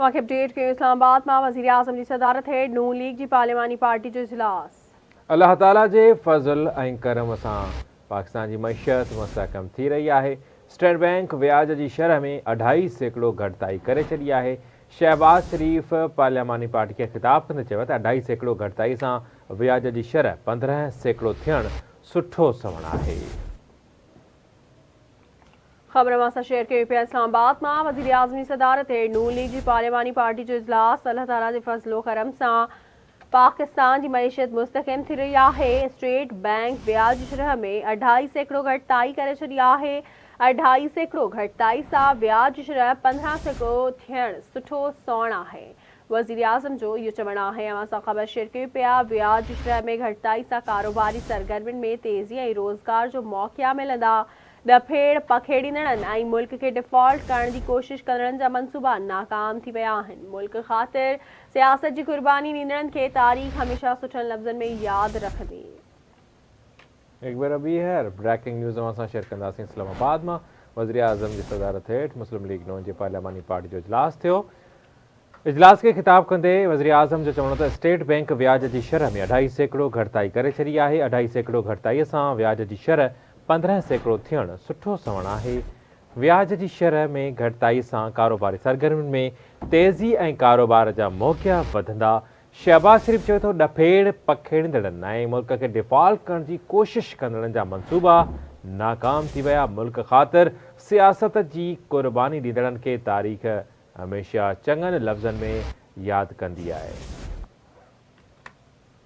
वाक़ई अपडेट के इस्लामाबाद में वज़ीर आज़म की सदारत है नून लीग की पार्लिमानी पार्टी जो इजलास। अल्लाह ताला जे फज़ल ऐं करम सां पाकिस्तान की मईशत मुस्तहकम थी रही है। स्टेट बैंक व्याज की शरह में 2.5% घटिताई करे छॾी है। शहबाज शरीफ पार्लियामानी पार्टी के खिताब कंदे चयो त 2.5% घटिताई सां व्याज की शरह 15% थियण सुठो सवण है। खबर मासा शेयर के पिया इस्लामाबाद में वज़ीर आज़म की सदारत है नून लीग की पार्लियामानी पार्टी जो इजलास। अल्लाह ताला के फज़लो करम सां पाकिस्तान की मईशत मुस्तहकम थी रही है। स्टेट बैंक व्याज की शरह में 2.5% घटिताई करे छॾी है। 2.5% घटिताई सां व्याज की शरह 15% थियण सुठो सवण है। वज़ीर आज़म जो यो चवण है। अवां सां ख़बर शेयर कयूं पिया। व्याज की शरह में घटिताई सां कारोबारी सरगर्मियुनि में तेज़ी ऐं रोज़गार जो मौक़ा मिलंदा। दफेड़ पखेड़ींदड़नि ऐं मुल्क के डिफॉल्ट करण की कोशिश कंदड़नि जा मंसूबा नाकाम थी विया आहिनि। मुल्क ख़ातिर सियासत की कुर्बानी ॾींदड़नि खे तारीख़ हमेशा सुठनि लफ़्ज़नि में यादि रखंदी। एक बार अभी है ब्रेकिंग न्यूज़ असां शेयर कंदासीं। इस्लामाबाद में वज़ीर आज़म की सदारत हेठि मुस्लिम लीग नून जी पार्लियामानी पार्टी जो इजलास थियो। इजलास के खिताब कंदे वज़ीर आज़म जो चवणो त स्टेट बैंक व्याज की शरह में 2.5% घटिताई करे छॾी है। 2.5% घटिताई सां व्याज की शरह 15% थियण सुठो सवण है। व्याज की शरह में घटिताई सां कारोबारी सरगर्मियुनि में तेज़ी ऐं कारोबार जा मौक़ा वधंदा। शहबाज शरीफ चयो तो डफेड़ पखेड़ींदड़नि ऐं मुल्क के डिफॉल्ट करण की कोशिश कंदड़नि जा मंसूबा नाकाम थी विया। मुल्क ख़ातिर सियासत की कुर्बानी ॾींदड़नि खे तारीख़ हमेशा चङनि लफ़्ज़नि में यादि कंदी आहे।